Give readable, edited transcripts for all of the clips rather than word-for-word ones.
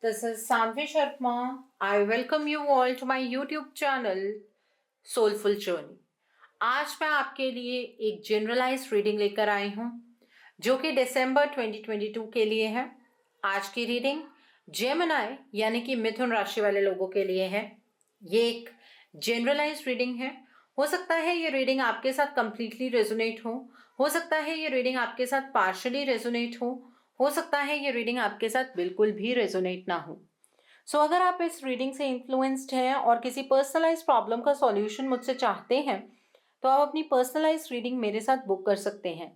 This is Sanvi Sharma. I welcome you all to my YouTube channel Soulful Journey. आज मैं आपके लिए एक जनरलाइज रीडिंग लेकर आई हूँ जो कि दिसंबर 2022 के लिए है। आज की रीडिंग जेमिनी यानी कि मिथुन राशि वाले लोगों के लिए है। ये एक जनरलाइज रीडिंग है। हो सकता है ये रीडिंग आपके साथ कंप्लीटली रेजोनेट हो सकता है ये रीडिंग आपके साथ पार्शली रेजोनेट हो सकता है ये रीडिंग आपके साथ बिल्कुल भी रेजोनेट ना हो। सो अगर आप इस रीडिंग से इन्फ्लुएंस्ड हैं और किसी पर्सनलाइज प्रॉब्लम का सॉल्यूशन मुझसे चाहते हैं तो आप अपनी पर्सनलाइज रीडिंग मेरे साथ बुक कर सकते हैं।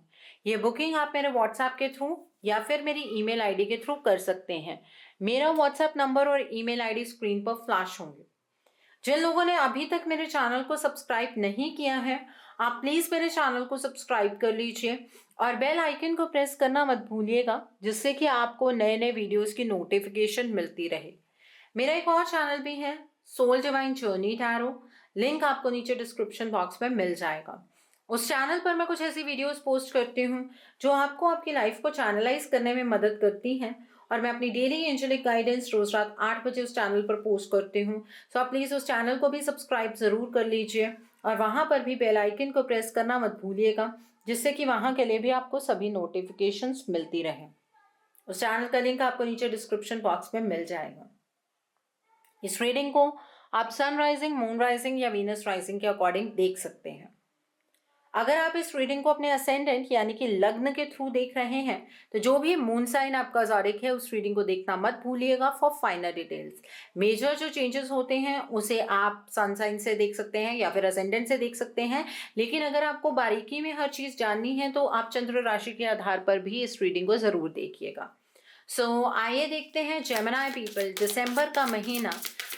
ये बुकिंग आप मेरे व्हाट्सएप के थ्रू या फिर मेरी ईमेल आईडी के थ्रू कर सकते हैं। मेरा व्हाट्सएप नंबर और ईमेल आईडी स्क्रीन पर फ्लैश होंगे। जिन लोगों ने अभी तक मेरे चैनल को सब्सक्राइब नहीं किया है आप प्लीज मेरे चैनल को सब्सक्राइब कर लीजिए और बेल आइकन को प्रेस करना मत भूलिएगा जिससे कि आपको नए नए वीडियोस की नोटिफिकेशन मिलती रहे। मेरा एक और चैनल भी है soul divine journey tarot, link आपको नीचे डिस्क्रिप्शन बॉक्स में मिल जाएगा। उस चैनल पर मैं कुछ ऐसी वीडियोस पोस्ट करती हूँ जो आपको आपकी लाइफ को चैनलाइज करने में मदद करती हैं और मैं अपनी डेली एंजेलिक गाइडेंस रोज रात 8 बजे उस चैनल पर पोस्ट करती हूँ। सो आप प्लीज़ उस चैनल को भी सब्सक्राइब ज़रूर कर लीजिए और वहाँ पर भी बेल आइकन को प्रेस करना मत भूलिएगा जिससे कि वहाँ के लिए भी आपको सभी नोटिफिकेशंस मिलती रहें। उस चैनल का लिंक आपको नीचे डिस्क्रिप्शन बॉक्स में मिल जाएगा। इस रीडिंग को आप सन राइजिंग, मून राइजिंग या वीनस राइजिंग के अकॉर्डिंग देख सकते हैं। अगर आप इस रीडिंग को अपने असेंडेंट यानी कि लग्न के थ्रू देख रहे हैं तो जो भी मून साइन आपका ज़ोडिक है उस रीडिंग को देखना मत भूलिएगा फॉर फाइनल डिटेल्स। मेजर जो चेंजेस होते हैं उसे आप सन साइन से देख सकते हैं या फिर असेंडेंट से देख सकते हैं, लेकिन अगर आपको बारीकी में हर चीज़ जाननी है तो आप चंद्र राशि के आधार पर भी इस रीडिंग को ज़रूर देखिएगा। आइए देखते हैं जेमिनी पीपल दिसंबर का महीना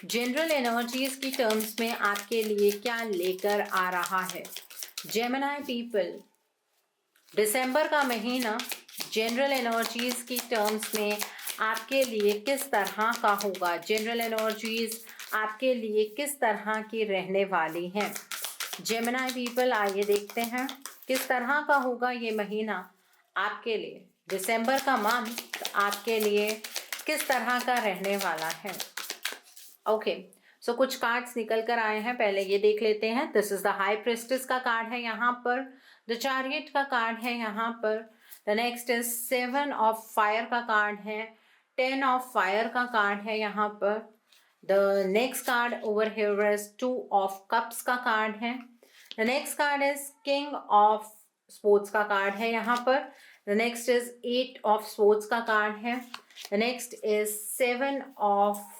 जनरल एनर्जीज की टर्म्स में आपके लिए क्या लेकर आ रहा है। जेमिनी पीपल दिसंबर का महीना जनरल एनर्जीज की टर्म्स में आपके लिए किस तरह का होगा। जनरल एनर्जीज आपके लिए किस तरह की रहने वाली हैं। जेमिनी पीपल आइए देखते हैं किस तरह का होगा ये महीना आपके लिए। दिसंबर का मंथ आपके लिए किस तरह का रहने वाला है। ओके, सो कुछ कार्ड्स निकल कर आए हैं, पहले ये देख लेते हैं। This is the high priestess का कार्ड है यहाँ पर, द चैरियट का कार्ड है यहाँ पर, the next is 7 of fire का कार्ड है, 10 ऑफ फायर का कार्ड है यहाँ पर, the next card over here is 2 of cups का कार्ड है, the next card is king of sports का कार्ड है यहाँ पर, the next is 8 of sports का कार्ड है, the next is 7 of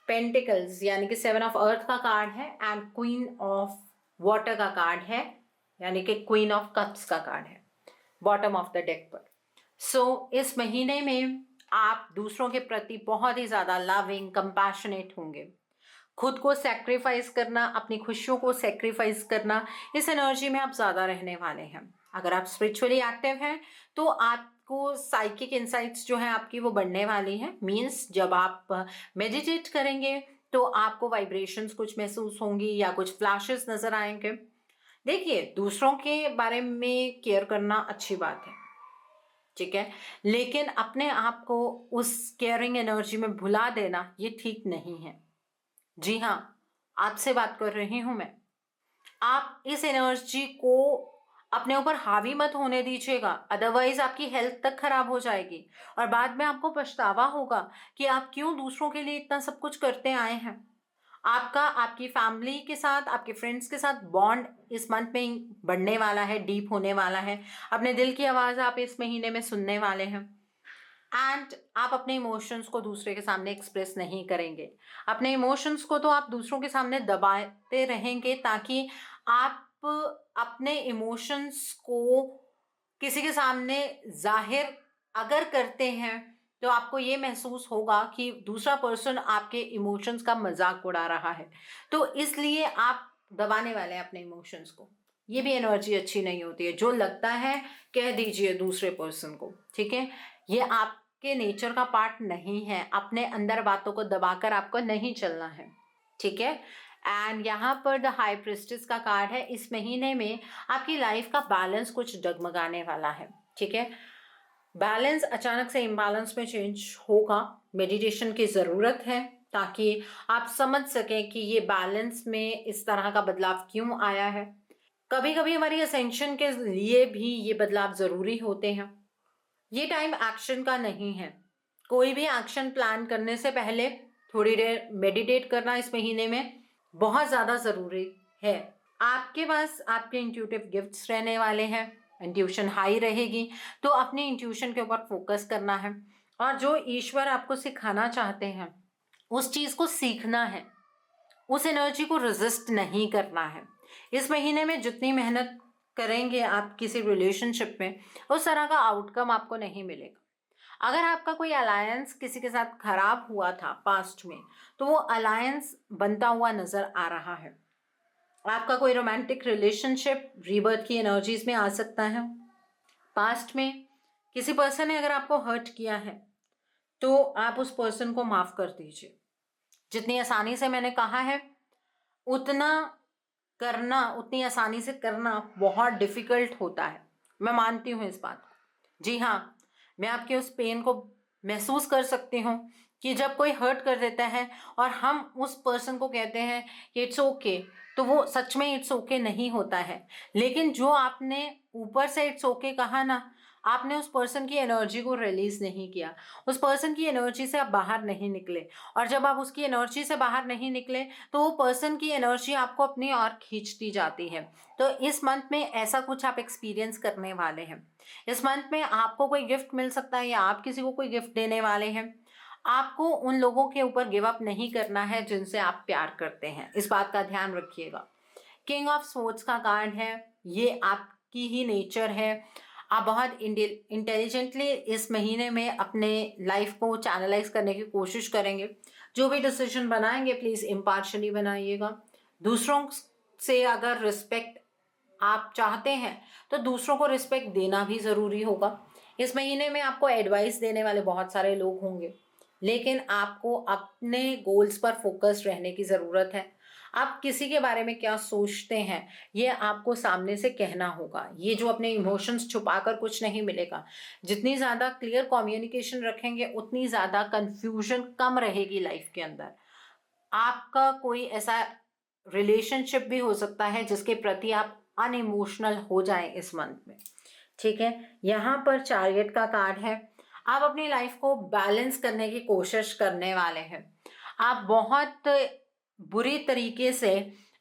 pentacles यानी कि 7 ऑफ अर्थ का कार्ड है एंड क्वीन ऑफ वाटर का कार्ड है यानी कि क्वीन ऑफ कप्स का कार्ड है बॉटम ऑफ द डेक पर। इस महीने में आप दूसरों के प्रति बहुत ही ज़्यादा लविंग, कंपैशनेट होंगे। खुद को सेक्रीफाइस करना, अपनी खुशियों को सेक्रीफाइस करना, इस एनर्जी में आप ज़्यादा रहने वाले हैं। अगर आप स्पिरिचुअली एक्टिव हैं तो आपको साइकिक इंसाइट्स जो है आपकी वो बढ़ने वाली हैं। मीन्स जब आप मेडिटेट करेंगे तो आपको वाइब्रेशंस कुछ महसूस होंगी या कुछ फ्लैशेस नज़र आएंगे। देखिए, दूसरों के बारे में केयर करना अच्छी बात है, ठीक है, लेकिन अपने आप को उस केयरिंग एनर्जी में भुला देना ये ठीक नहीं है। जी हाँ, आपसे बात कर रही हूँ मैं। आप इस एनर्जी को अपने ऊपर हावी मत होने दीजिएगा, अदरवाइज आपकी हेल्थ तक खराब हो जाएगी और बाद में आपको पछतावा होगा कि आप क्यों दूसरों के लिए इतना सब कुछ करते आए हैं। आपका आपकी फैमिली के साथ, आपके फ्रेंड्स के साथ बॉन्ड इस मंथ में बढ़ने वाला है, डीप होने वाला है। अपने दिल की आवाज़ आप इस महीने में सुनने वाले हैं एंड आप अपने इमोशंस को दूसरे के सामने एक्सप्रेस नहीं करेंगे। अपने इमोशंस को तो आप दूसरों के सामने दबाते रहेंगे ताकि आप अपने इमोशंस को किसी के सामने जाहिर अगर करते हैं तो आपको ये महसूस होगा कि दूसरा पर्सन आपके इमोशंस का मजाक उड़ा रहा है, तो इसलिए आप दबाने वाले हैं अपने इमोशंस को। ये भी एनर्जी अच्छी नहीं होती है। जो लगता है कह दीजिए दूसरे पर्सन को, ठीक है, ये आपके नेचर का पार्ट नहीं है। अपने अंदर बातों को दबाकर आपको नहीं चलना है, ठीक है। एंड यहाँ पर द हाई प्रिस्टेस का कार्ड है। इस महीने में आपकी लाइफ का बैलेंस कुछ डगमगाने वाला है, ठीक है। बैलेंस अचानक से इम्बैलेंस में चेंज होगा। मेडिटेशन की ज़रूरत है ताकि आप समझ सकें कि ये बैलेंस में इस तरह का बदलाव क्यों आया है। कभी कभी हमारी असेंशन के लिए भी ये बदलाव ज़रूरी होते हैं। ये टाइम एक्शन का नहीं है। कोई भी एक्शन प्लान करने से पहले थोड़ी देर मेडिटेट करना इस महीने में बहुत ज़्यादा ज़रूरी है। आपके पास आपके इंट्यूटिव गिफ्ट्स रहने वाले हैं, इंट्यूशन हाई रहेगी, तो अपनी इंट्यूशन के ऊपर फोकस करना है और जो ईश्वर आपको सिखाना चाहते हैं उस चीज़ को सीखना है, उस एनर्जी को रेजिस्ट नहीं करना है। इस महीने में जितनी मेहनत करेंगे आप किसी रिलेशनशिप में, उस तरह का आउटकम आपको नहीं मिलेगा। अगर आपका कोई अलायंस किसी के साथ खराब हुआ था पास्ट में, तो वो अलायंस बनता हुआ नजर आ रहा है। आपका कोई रोमांटिक रिलेशनशिप रीबर्थ की एनर्जीज में आ सकता है। पास्ट में किसी पर्सन ने अगर आपको हर्ट किया है तो आप उस पर्सन को माफ कर दीजिए। जितनी आसानी से मैंने कहा है उतना करना, उतनी आसानी से करना बहुत डिफिकल्ट होता है। मैं मानती हूँ इस बात को। जी हाँ, मैं आपके उस पेन को महसूस कर सकती हूँ कि जब कोई हर्ट कर देता है और हम उस पर्सन को कहते हैं कि इट्स ओके, तो वो सच में इट्स ओके नहीं होता है। लेकिन जो आपने ऊपर से इट्स ओके कहा ना, आपने उस पर्सन की एनर्जी को रिलीज नहीं किया, उस पर्सन की एनर्जी से आप बाहर नहीं निकले। और जब आप उसकी एनर्जी से बाहर नहीं निकले तो वो पर्सन की एनर्जी आपको अपनी ओर खींचती जाती है। तो इस मंथ में ऐसा कुछ आप एक्सपीरियंस करने वाले हैं। इस मंथ में आपको कोई गिफ्ट मिल सकता है या आप किसी को कोई गिफ्ट देने वाले हैं। आपको उन लोगों के ऊपर गिव अप नहीं करना है जिनसे आप प्यार करते हैं, इस बात का ध्यान रखिएगा। किंग ऑफ स्वॉर्ड्स का कार्ड है, ये आपकी ही नेचर है। आप बहुत इंटेलिजेंटली इस महीने में अपने लाइफ को चैनलाइज करने की कोशिश करेंगे। जो भी डिसीजन बनाएंगे प्लीज़ इम्पार्शली बनाइएगा। दूसरों से अगर रिस्पेक्ट आप चाहते हैं तो दूसरों को रिस्पेक्ट देना भी ज़रूरी होगा। इस महीने में आपको एडवाइस देने वाले बहुत सारे लोग होंगे, लेकिन आपको अपने गोल्स पर फोकस रहने की ज़रूरत है। आप किसी के बारे में क्या सोचते हैं ये आपको सामने से कहना होगा। ये जो अपने इमोशंस छुपाकर कुछ नहीं मिलेगा। जितनी ज़्यादा क्लियर कम्युनिकेशन रखेंगे उतनी ज़्यादा कंफ्यूजन कम रहेगी लाइफ के अंदर। आपका कोई ऐसा रिलेशनशिप भी हो सकता है जिसके प्रति आप अनइमोशनल हो जाएं इस मंथ में। ठीक है, यहाँ पर चैरियट का कार्ड है। आप अपनी लाइफ को बैलेंस करने की कोशिश करने वाले हैं। आप बहुत बुरी तरीके से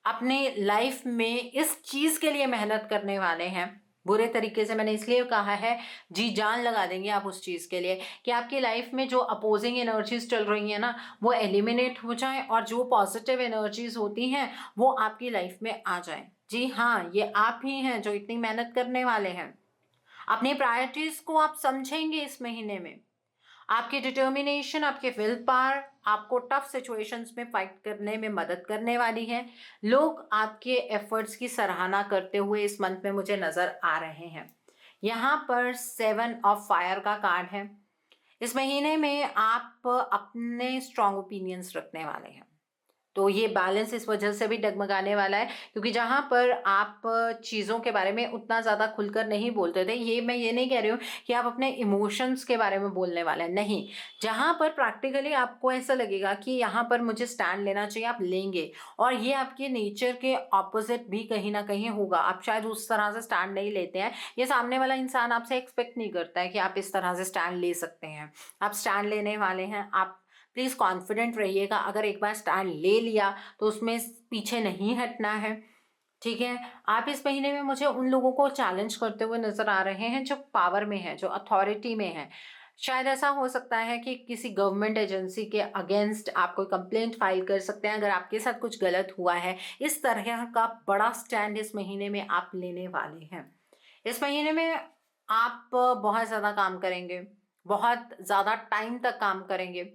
अपने लाइफ में इस चीज़ के लिए मेहनत करने वाले हैं। बुरे तरीके से मैंने इसलिए कहा है, जी जान लगा देंगे आप उस चीज़ के लिए कि आपकी लाइफ में जो अपोजिंग एनर्जीज चल रही हैं ना, वो एलिमिनेट हो जाएं और जो पॉजिटिव एनर्जीज होती हैं वो आपकी लाइफ में आ जाएं। जी हाँ, ये आप ही हैं जो इतनी मेहनत करने वाले हैं। अपनी प्रायोरिटीज को आप समझेंगे इस महीने में। आपकी डिटर्मिनेशन, आपके विल पावर आपको टफ सिचुएशंस में फाइट करने में मदद करने वाली है। लोग आपके एफर्ट्स की सराहना करते हुए इस मंथ में मुझे नजर आ रहे हैं। यहाँ पर 7 ऑफ फायर का कार्ड है। इस महीने में आप अपने स्ट्रॉन्ग ओपिनियंस रखने वाले हैं, तो ये बैलेंस इस वजह से भी डगमगाने वाला है क्योंकि जहाँ पर आप चीज़ों के बारे में उतना ज़्यादा खुलकर नहीं बोलते थे, ये मैं ये नहीं कह रही हूँ कि आप अपने इमोशंस के बारे में बोलने वाले हैं, नहीं। जहाँ पर प्रैक्टिकली आपको ऐसा लगेगा कि यहाँ पर मुझे स्टैंड लेना चाहिए, आप लेंगे। और ये आपके नेचर के ऑपोजिट भी कहीं ना कहीं होगा। आप शायद उस तरह से स्टैंड नहीं लेते हैं, ये सामने वाला इंसान आपसे एक्सपेक्ट नहीं करता है कि आप इस तरह से स्टैंड ले सकते हैं। आप स्टैंड लेने वाले हैं। आप प्लीज़ कॉन्फिडेंट रहिएगा। अगर एक बार स्टैंड ले लिया तो उसमें पीछे नहीं हटना है। ठीक है, आप इस महीने में मुझे उन लोगों को चैलेंज करते हुए नजर आ रहे हैं जो पावर में है, जो अथॉरिटी में है। शायद ऐसा हो सकता है कि किसी गवर्नमेंट एजेंसी के अगेंस्ट आप कोई कंप्लेंट फाइल कर सकते हैं अगर आपके साथ कुछ गलत हुआ है। इस तरह का बड़ा स्टैंड इस महीने में आप लेने वाले हैं। इस महीने में आप बहुत ज़्यादा काम करेंगे, बहुत ज़्यादा टाइम तक काम करेंगे।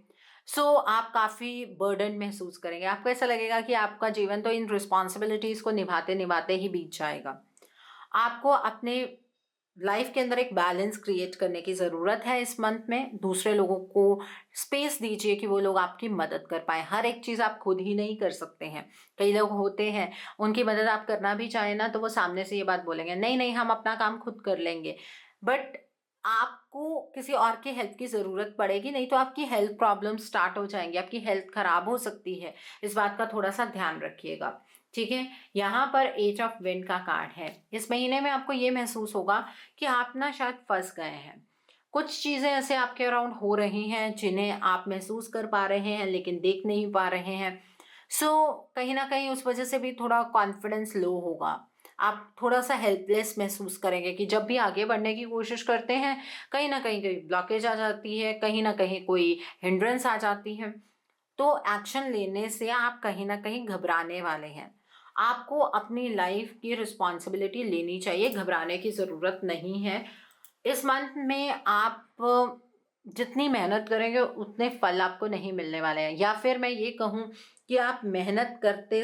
आप काफ़ी बर्डन महसूस करेंगे। आपको ऐसा लगेगा कि आपका जीवन तो इन रिस्पॉन्सिबिलिटीज़ को निभाते निभाते ही बीत जाएगा। आपको अपने लाइफ के अंदर एक बैलेंस क्रिएट करने की ज़रूरत है इस मंथ में। दूसरे लोगों को स्पेस दीजिए कि वो लोग आपकी मदद कर पाएँ। हर एक चीज़ आप खुद ही नहीं कर सकते हैं। कई लोग होते हैं, उनकी मदद आप करना भी चाहें ना तो वो सामने से ये बात बोलेंगे, नहीं नहीं हम अपना काम खुद कर लेंगे। बट आपको किसी और की हेल्प की ज़रूरत पड़ेगी, नहीं तो आपकी हेल्थ प्रॉब्लम स्टार्ट हो जाएंगी, आपकी हेल्थ खराब हो सकती है। इस बात का थोड़ा सा ध्यान रखिएगा, ठीक है। यहाँ पर एज ऑफ विंड का कार्ड है। इस महीने में आपको ये महसूस होगा कि आप ना शायद फंस गए हैं। कुछ चीज़ें ऐसे आपके अराउंड हो रही हैं जिन्हें आप महसूस कर पा रहे हैं लेकिन देख नहीं पा रहे हैं। कहीं ना कहीं उस वजह से भी थोड़ा कॉन्फिडेंस लो होगा। आप थोड़ा सा हेल्पलेस महसूस करेंगे कि जब भी आगे बढ़ने की कोशिश करते हैं कहीं ना कहीं कोई ब्लॉकेज आ जाती है, कहीं ना कहीं कोई हिंड्रेंस आ जाती है। तो एक्शन लेने से आप कहीं ना कहीं घबराने वाले हैं। आपको अपनी लाइफ की रिस्पॉन्सिबिलिटी लेनी चाहिए, घबराने की ज़रूरत नहीं है। इस मंथ में आप जितनी मेहनत करेंगे उतने फल आपको नहीं मिलने वाले हैं, या फिर मैं ये कहूँ कि आप मेहनत करते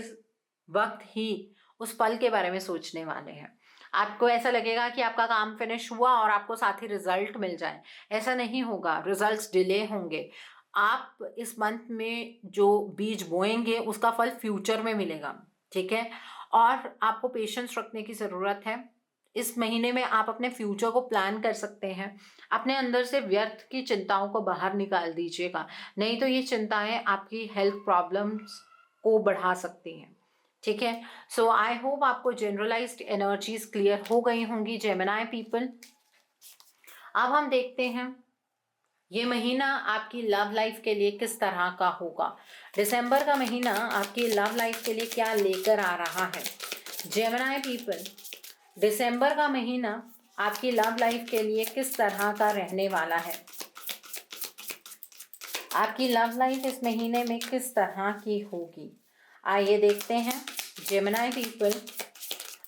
वक्त ही उस फल के बारे में सोचने वाले हैं। आपको ऐसा लगेगा कि आपका काम फिनिश हुआ और आपको साथ ही रिजल्ट मिल जाए। ऐसा नहीं होगा, रिजल्ट्स डिले होंगे। आप इस मंथ में जो बीज बोएंगे उसका फल फ्यूचर में मिलेगा, ठीक है। और आपको पेशेंस रखने की ज़रूरत है। इस महीने में आप अपने फ्यूचर को प्लान कर सकते हैं। अपने अंदर से व्यर्थ की चिंताओं को बाहर निकाल दीजिएगा, नहीं तो ये चिंताएं आपकी हेल्थ प्रॉब्लम्स को बढ़ा सकती हैं, ठीक है। सो आई होप आपको जनरलाइज्ड एनर्जीज क्लियर हो गई होंगी जेमिनी पीपल। अब हम देखते हैं ये महीना आपकी लव लाइफ के लिए किस तरह का होगा। दिसंबर का महीना आपकी लव लाइफ के लिए क्या लेकर आ रहा है। जेमिनी पीपल, दिसंबर का महीना आपकी लव लाइफ के लिए किस तरह का रहने वाला है। आपकी लव लाइफ इस महीने में किस तरह की होगी, आइए देखते हैं। जेमिनी पीपल,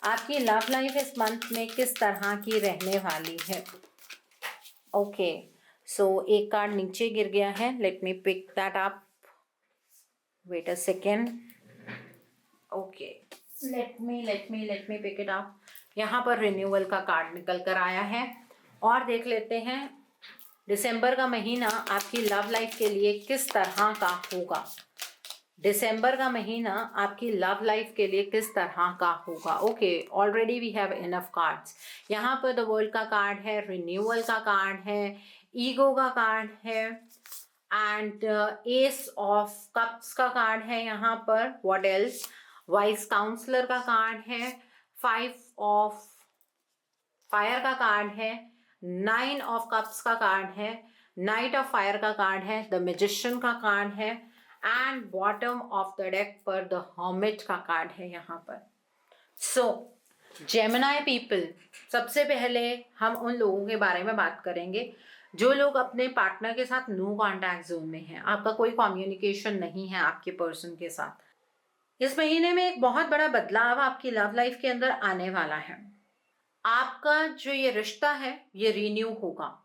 आपकी लव लाइफ इस मंथ में किस तरह की रहने वाली है। ओके, सो एक कार्ड नीचे गिर गया है, let me pick that up, wait a second. Okay, let me pick it up. यहाँ पर रिन्यूअल का कार्ड निकल कर आया है और देख लेते हैं दिसंबर का महीना आपकी लव लाइफ के लिए किस तरह का होगा। दिसंबर का महीना आपकी लव लाइफ के लिए किस तरह का होगा। Okay, already we have enough cards. यहाँ पर द वर्ल्ड का कार्ड है, रिन्यूअल का कार्ड है, ईगो का कार्ड है एंड एस ऑफ कप्स का कार्ड है। यहाँ पर व्हाट एल्स, वाइस काउंसलर का कार्ड है, 5 ऑफ फायर का कार्ड है, 9 ऑफ कप्स का कार्ड है, नाइट ऑफ फायर का कार्ड है, द मैजिशियन का कार्ड है and bottom of the deck पर द हर्मिट का कार्ड है यहाँ पर। सो जेमिनी पीपल, सबसे पहले हम उन लोगों के बारे में बात करेंगे जो लोग अपने पार्टनर के साथ नो कॉन्टैक्ट जोन में हैं। आपका कोई कम्युनिकेशन नहीं है आपके पर्सन के साथ। इस महीने में एक बहुत बड़ा बदलाव आपकी लव लाइफ के अंदर आने वाला है। आपका जो ये रिश्ता है ये रिन्यू होगा।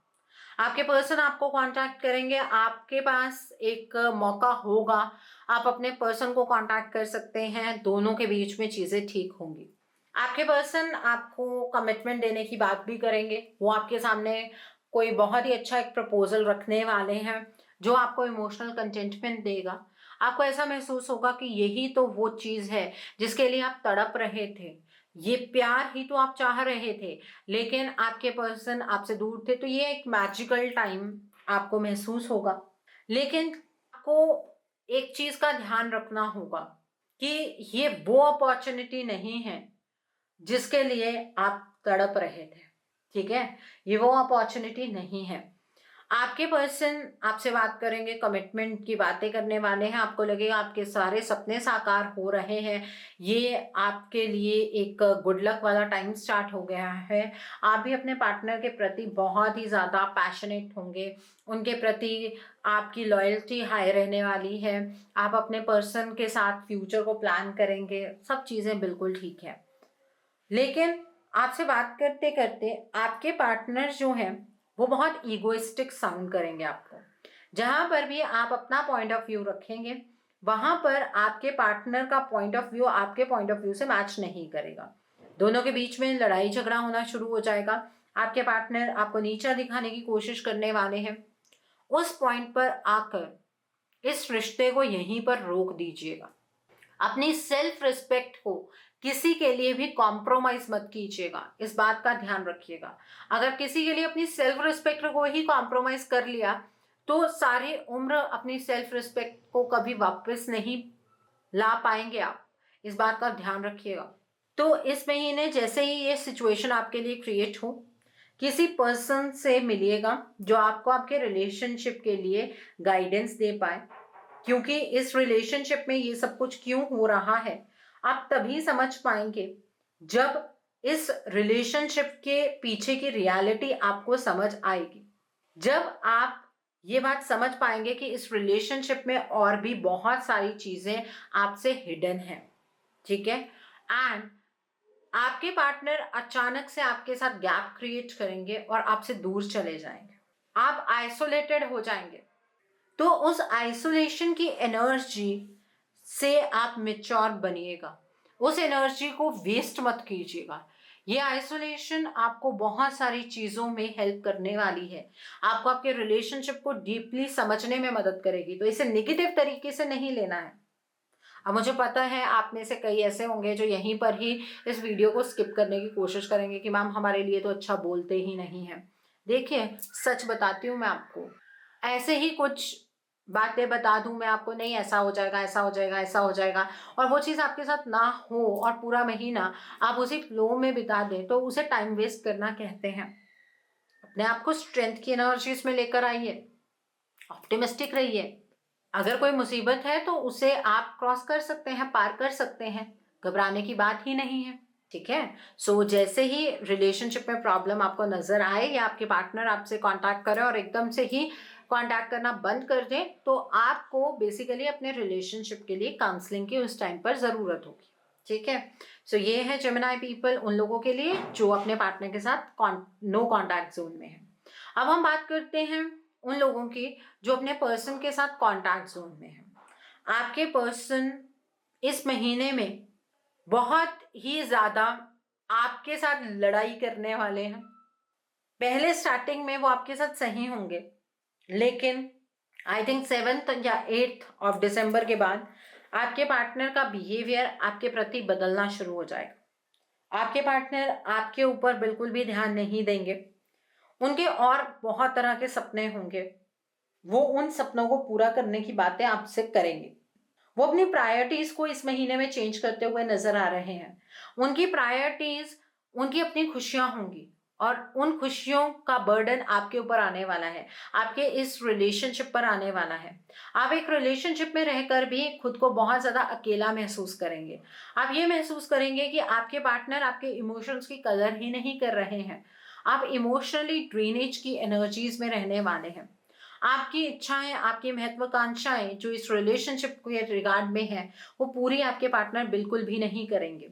आपके पर्सन आपको कांटेक्ट करेंगे, आपके पास एक मौका होगा, आप अपने पर्सन को कांटेक्ट कर सकते हैं, दोनों के बीच में चीज़ें ठीक होंगी। आपके पर्सन आपको कमिटमेंट देने की बात भी करेंगे। वो आपके सामने कोई बहुत ही अच्छा एक प्रपोजल रखने वाले हैं जो आपको इमोशनल कंटेंटमेंट देगा। आपको ऐसा महसूस होगा कि यही तो वो चीज़ है जिसके लिए आप तड़प रहे थे, ये प्यार ही तो आप चाह रहे थे, लेकिन आपके पर्सन आपसे दूर थे। तो ये एक मैजिकल टाइम आपको महसूस होगा। लेकिन आपको एक चीज़ का ध्यान रखना होगा कि ये वो अपॉर्चुनिटी नहीं है जिसके लिए आप तड़प रहे थे, ठीक है। ये वो अपॉर्चुनिटी नहीं है। आपके पर्सन आपसे बात करेंगे, कमिटमेंट की बातें करने वाले हैं। आपको लगेगा आपके सारे सपने साकार हो रहे हैं। ये आपके लिए एक गुड लक वाला टाइम स्टार्ट हो गया है। आप भी अपने पार्टनर के प्रति बहुत ही ज़्यादा पैशनेट होंगे, उनके प्रति आपकी लॉयल्टी हाई रहने वाली है। आप अपने पर्सन के साथ फ्यूचर को प्लान करेंगे, सब चीज़ें बिल्कुल ठीक है। लेकिन आपसे बात करते करते आपके पार्टनर जो हैं वो बहुत ईगोइस्टिक साउंड करेंगे आपको। जहाँ पर भी आप अपना पॉइंट ऑफ व्यू रखेंगे वहाँ पर आपके पार्टनर का पॉइंट ऑफ व्यू आपके पॉइंट ऑफ व्यू से मैच नहीं करेगा। दोनों के बीच में लड़ाई झगड़ा होना शुरू हो जाएगा। आपके पार्टनर आपको नीचा दिखाने की कोशिश करने वाले हैं। उस पॉइंट पर आकर इस रिश्ते को यहीं पर रोक दीजिएगा। अपनी सेल्फ रिस्पेक्ट को किसी के लिए भी कॉम्प्रोमाइज मत कीजिएगा, इस बात का ध्यान रखिएगा। अगर किसी के लिए अपनी सेल्फ रिस्पेक्ट को ही कॉम्प्रोमाइज कर लिया तो सारी उम्र अपनी सेल्फ रिस्पेक्ट को कभी वापस नहीं ला पाएंगे आप, इस बात का ध्यान रखिएगा। तो इस महीने जैसे ही ये सिचुएशन आपके लिए क्रिएट हो, किसी पर्सन से मिलिएगा जो आपको आपके रिलेशनशिप के लिए गाइडेंस दे पाए, क्योंकि इस रिलेशनशिप में ये सब कुछ क्यों हो रहा है आप तभी समझ पाएंगे जब इस रिलेशनशिप के पीछे की रियलिटी आपको समझ आएगी। जब आप ये बात समझ पाएंगे कि इस रिलेशनशिप में और भी बहुत सारी चीजें आपसे हिडन है, ठीक है। एंड आपके पार्टनर अचानक से आपके साथ गैप क्रिएट करेंगे और आपसे दूर चले जाएंगे, आप आइसोलेटेड हो जाएंगे। तो उस आइसोलेशन की एनर्जी से आप मेच्योर बनिएगा, उस एनर्जी को वेस्ट मत कीजिएगा। ये आइसोलेशन आपको बहुत सारी चीज़ों में हेल्प करने वाली है, आपको आपके रिलेशनशिप को डीपली समझने में मदद करेगी। तो इसे नेगेटिव तरीके से नहीं लेना है। अब मुझे पता है आप में से कई ऐसे होंगे जो यहीं पर ही इस वीडियो को स्किप करने की कोशिश करेंगे कि मैम हमारे लिए तो अच्छा बोलते ही नहीं है। देखिए, सच बताती हूँ मैं आपको, ऐसे ही कुछ बातें बता दूं मैं आपको, नहीं ऐसा हो जाएगा, ऐसा हो जाएगा, ऐसा हो जाएगा, और वो चीज़ आपके साथ ना हो और पूरा महीना आप उसी फ्लो में बिता दें, तो उसे टाइम वेस्ट करना कहते हैं। अपने आप को स्ट्रेंथ की एनर्जीज में लेकर आइए, ऑप्टिमिस्टिक रहिए। अगर कोई मुसीबत है तो उसे आप क्रॉस कर सकते हैं, पार कर सकते हैं, घबराने की बात ही नहीं है, ठीक है। सो जैसे ही रिलेशनशिप में प्रॉब्लम आपको नजर आए या आपके पार्टनर आपसे कांटेक्ट करे और एकदम से ही कांटेक्ट करना बंद कर दें, तो आपको बेसिकली अपने रिलेशनशिप के लिए काउंसलिंग की उस टाइम पर ज़रूरत होगी, ठीक है। सो ये है जेमिनी पीपल उन लोगों के लिए जो अपने पार्टनर के साथ नो कॉन्टैक्ट जोन में है। अब हम बात करते हैं उन लोगों की जो अपने पर्सन के साथ कॉन्टैक्ट जोन में है। आपके पर्सन इस महीने में बहुत ही ज़्यादा आपके साथ लड़ाई करने वाले हैं। पहले स्टार्टिंग में वो आपके साथ सही होंगे, लेकिन आई थिंक 7 या 8 ऑफ दिसंबर के बाद आपके पार्टनर का बिहेवियर आपके प्रति बदलना शुरू हो जाएगा। आपके पार्टनर आपके ऊपर बिल्कुल भी ध्यान नहीं देंगे, उनके और बहुत तरह के सपने होंगे, वो उन सपनों को पूरा करने की बातें आपसे करेंगे। वो अपनी प्रायोरिटीज को इस महीने में चेंज करते हुए नजर आ रहे हैं। उनकी प्रायोरिटीज उनकी अपनी खुशियां होंगी और उन खुशियों का बर्डन आपके ऊपर आने वाला है, आपके इस रिलेशनशिप पर आने वाला है। आप एक रिलेशनशिप में रहकर भी खुद को बहुत ज़्यादा अकेला महसूस करेंगे। आप ये महसूस करेंगे कि आपके पार्टनर आपके इमोशंस की कदर ही नहीं कर रहे हैं। आप इमोशनली ड्रेनेज की एनर्जीज में रहने वाले हैं। आपकी इच्छाएं, आपकी महत्वाकांक्षाएं जो इस रिलेशनशिप के रिगार्ड में है, वो पूरी आपके पार्टनर बिल्कुल भी नहीं करेंगे।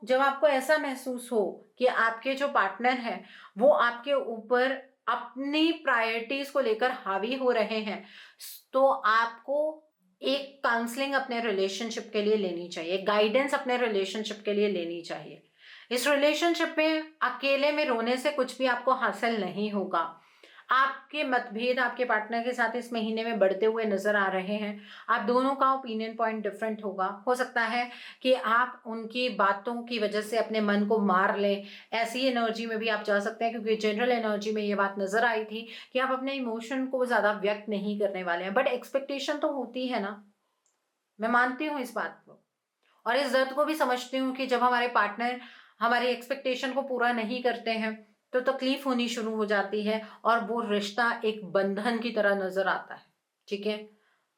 जब आपको ऐसा महसूस हो कि आपके जो पार्टनर हैं वो आपके ऊपर अपनी प्रायोरिटीज को लेकर हावी हो रहे हैं, तो आपको एक काउंसलिंग अपने रिलेशनशिप के लिए लेनी चाहिए, गाइडेंस अपने रिलेशनशिप के लिए लेनी चाहिए। इस रिलेशनशिप में अकेले में रोने से कुछ भी आपको हासिल नहीं होगा। आपके मतभेद आपके पार्टनर के साथ इस महीने में बढ़ते हुए नजर आ रहे हैं। आप दोनों का ओपिनियन पॉइंट डिफरेंट होगा। हो सकता है कि आप उनकी बातों की वजह से अपने मन को मार लें, ऐसी एनर्जी में भी आप जा सकते हैं, क्योंकि जनरल एनर्जी में ये बात नजर आई थी कि आप अपने इमोशन को ज़्यादा व्यक्त नहीं करने वाले हैं। बट एक्सपेक्टेशन तो होती है ना, मैं मानती हूँ इस बात को और इस दर्द को भी समझती हूँ कि जब हमारे पार्टनर हमारी एक्सपेक्टेशन को पूरा नहीं करते हैं तो तकलीफ होनी शुरू हो जाती है और वो रिश्ता एक बंधन की तरह नजर आता है, ठीक है।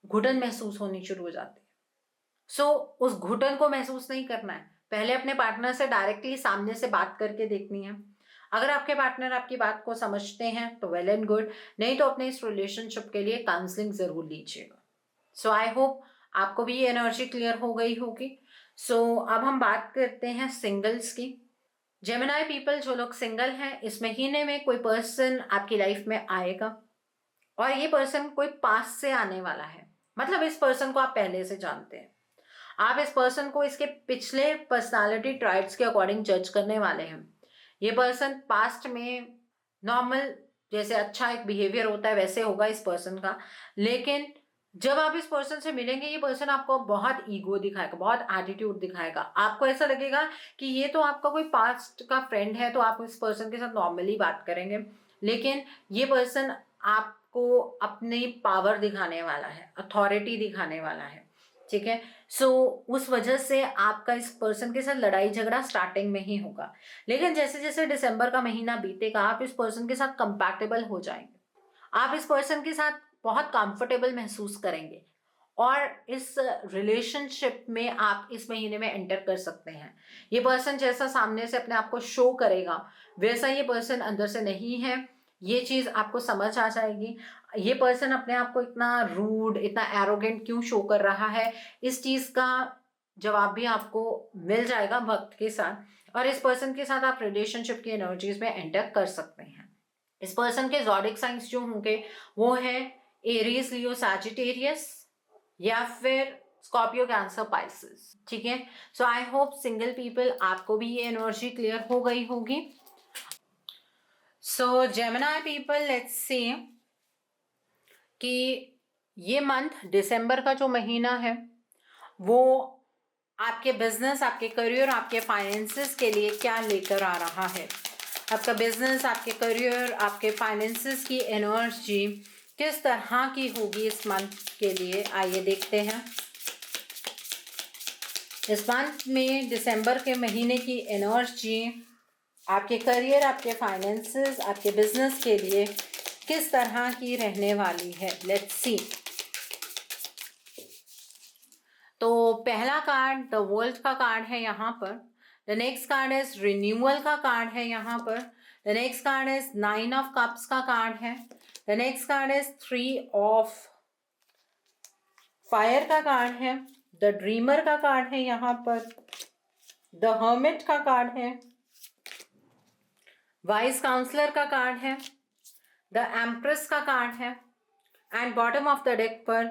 घुटन महसूस होनी शुरू हो जाती है। उस घुटन को महसूस नहीं करना है, पहले अपने पार्टनर से डायरेक्टली सामने से बात करके देखनी है। अगर आपके पार्टनर आपकी बात को समझते हैं तो वेल एंड गुड, नहीं तो अपने इस रिलेशनशिप के लिए काउंसलिंग जरूर लीजिएगा। आई होप आपको भी ये एनर्जी क्लियर हो गई होगी। अब हम बात करते हैं सिंगल्स की। जेमिनी पीपल जो लोग सिंगल हैं, इस महीने में कोई पर्सन आपकी लाइफ में आएगा और ये पर्सन कोई पास से आने वाला है। मतलब इस पर्सन को आप पहले से जानते हैं, आप इस पर्सन को इसके पिछले पर्सनालिटी ट्राइट्स के अकॉर्डिंग जज करने वाले हैं। ये पर्सन पास्ट में नॉर्मल जैसे अच्छा एक बिहेवियर होता है वैसे होगा इस पर्सन का, लेकिन जब आप इस पर्सन से मिलेंगे, ये पर्सन आपको बहुत ईगो दिखाएगा, बहुत एटीट्यूड दिखाएगा। आपको ऐसा लगेगा कि ये तो आपका कोई पास्ट का फ्रेंड है, तो आप इस पर्सन के साथ नॉर्मली बात करेंगे, लेकिन ये पर्सन आपको अपनी पावर दिखाने वाला है, अथॉरिटी दिखाने वाला है, ठीक है। सो उस वजह से आपका इस पर्सन के साथ लड़ाई झगड़ा स्टार्टिंग में ही होगा, लेकिन जैसे जैसे दिसंबर का महीना बीतेगा, आप इस पर्सन के साथ कंपैटिबल हो जाएंगे, आप इस पर्सन के साथ बहुत कंफर्टेबल महसूस करेंगे और इस रिलेशनशिप में आप इस महीने में एंटर कर सकते हैं। ये पर्सन जैसा सामने से अपने आप को शो करेगा, वैसा ये पर्सन अंदर से नहीं है, ये चीज़ आपको समझ आ जाएगी। ये पर्सन अपने आप को इतना रूड, इतना एरोगेंट क्यों शो कर रहा है, इस चीज़ का जवाब भी आपको मिल जाएगा वक्त के साथ, और इस पर्सन के साथ आप रिलेशनशिप की एनर्जीज में एंटर कर सकते हैं। इस पर्सन के ज़ोडिक साइंस जो होंगे वो है एरीज, लियो, सैजिटेरियस या फिर स्कॉर्पियो, कैंसर, पाइसेस, ठीक है। सो आई होप सिंगल पीपल आपको भी ये एनर्जी क्लियर हो गई होगी। सो जेमिनी पीपल, लेट्स सी कि ये मंथ दिसंबर का जो महीना है वो आपके बिजनेस, आपके करियर, आपके फाइनेंसेस के लिए क्या लेकर आ रहा है। आपका बिजनेस, आपके करियर, आपके फाइनेंसेस की एनर्जी किस तरह की होगी इस मंथ के लिए, आइए देखते हैं। इस मंथ में दिसंबर के महीने की एनर्जी आपके करियर, आपके फाइनेंसेस, आपके बिजनेस के लिए किस तरह की रहने वाली है, लेट्स सी। तो पहला कार्ड द वर्ल्ड का कार्ड है यहाँ पर। The next card is renewal का कार्ड है यहाँ पर। The next card is 9 of cups का कार्ड है। The next card is 3 of fire का कार्ड है। द ड्रीमर का कार्ड है यहाँ पर। द हर्मिट का कार्ड है। वाइस काउंसलर का कार्ड है। द एम्प्रेस का कार्ड है and bottom of the deck पर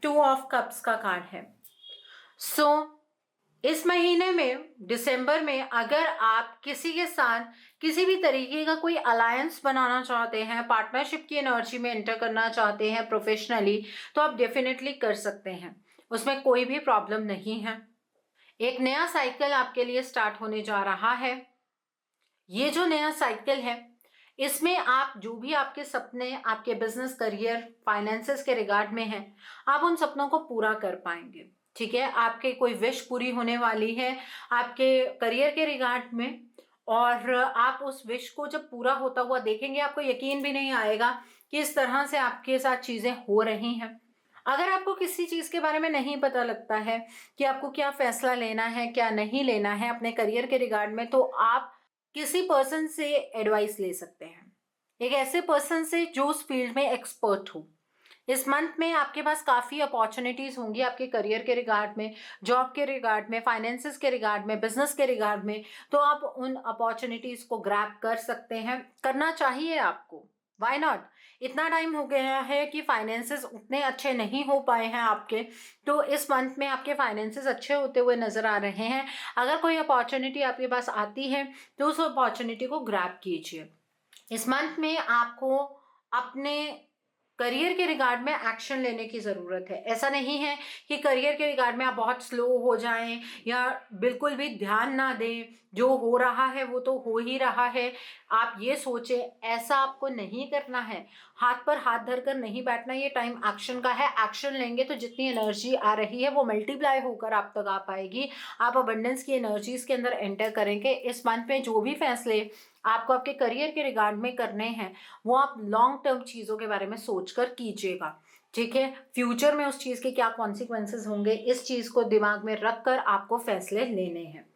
2 ऑफ कप्स का कार्ड है। सो इस महीने में दिसंबर में अगर आप किसी के साथ किसी भी तरीके का कोई अलायंस बनाना चाहते हैं, पार्टनरशिप की एनर्जी में एंटर करना चाहते हैं प्रोफेशनली, तो आप डेफिनेटली कर सकते हैं, उसमें कोई भी प्रॉब्लम नहीं है। एक नया साइकिल आपके लिए स्टार्ट होने जा रहा है। ये जो नया साइकिल है इसमें आप जो भी आपके सपने, आपके बिजनेस, करियर, फाइनेंसेस के रिगार्ड में हैं, आप उन सपनों को पूरा कर पाएंगे, ठीक है। आपके कोई विश पूरी होने वाली है आपके करियर के रिगार्ड में, और आप उस विश को जब पूरा होता हुआ देखेंगे आपको यकीन भी नहीं आएगा कि इस तरह से आपके साथ चीज़ें हो रही हैं। अगर आपको किसी चीज़ के बारे में नहीं पता लगता है कि आपको क्या फैसला लेना है, क्या नहीं लेना है अपने करियर के रिगार्ड में, तो आप किसी पर्सन से एडवाइस ले सकते हैं, एक ऐसे पर्सन से जो उस फील्ड में एक्सपर्ट हो। इस मंथ में आपके पास काफ़ी अपॉर्चुनिटीज़ होंगी आपके करियर के रिगार्ड में, जॉब के रिगार्ड में, फाइनेंसेस के रिगार्ड में, बिजनेस के रिगार्ड में, तो आप उन अपॉर्चुनिटीज़ को ग्रैब कर सकते हैं, करना चाहिए आपको। Why not. इतना टाइम हो गया है कि फाइनेंसेस उतने अच्छे नहीं हो पाए हैं आपके, तो इस मंथ में आपके फाइनेंसेस अच्छे होते हुए नज़र आ रहे हैं। अगर कोई अपॉर्चुनिटी आपके पास आती है तो उस अपॉर्चुनिटी को ग्रैब कीजिए। इस मंथ में आपको अपने करियर के रिगार्ड में एक्शन लेने की ज़रूरत है। ऐसा नहीं है कि करियर के रिगार्ड में आप बहुत स्लो हो जाएं या बिल्कुल भी ध्यान ना दें, जो हो रहा है वो तो हो ही रहा है, आप ये सोचें, ऐसा आपको नहीं करना है। हाथ पर हाथ धरकर नहीं बैठना, ये टाइम एक्शन का है। एक्शन लेंगे तो जितनी एनर्जी आ रही है वो मल्टीप्लाई होकर आप तक आ पाएगी, आप अबंडेंस की एनर्जीज के अंदर एंटर करेंगे। इस मंथ में जो भी फैसले आपको आपके करियर के रिगार्ड में करने हैं वो आप लॉन्ग टर्म चीज़ों के बारे में सोचकर कीजिएगा, ठीक है। फ्यूचर में उस चीज़ के क्या कॉन्सिक्वेंसेस होंगे, इस चीज़ को दिमाग में रख कर आपको फैसले लेने हैं।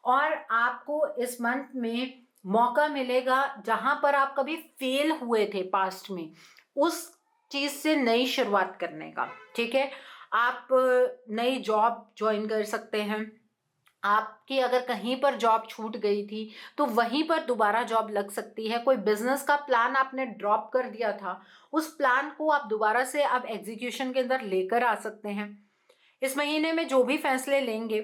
और आपको इस मंथ में मौका मिलेगा जहां पर आप कभी फेल हुए थे पास्ट में, उस चीज़ से नई शुरुआत करने का, ठीक है। आप नई जॉब ज्वाइन कर सकते हैं। आपकी अगर कहीं पर जॉब छूट गई थी तो वहीं पर दोबारा जॉब लग सकती है। कोई बिजनेस का प्लान आपने ड्रॉप कर दिया था, उस प्लान को आप दोबारा से आप एग्जीक्यूशन के अंदर लेकर आ सकते हैं। इस महीने में जो भी फैसले लेंगे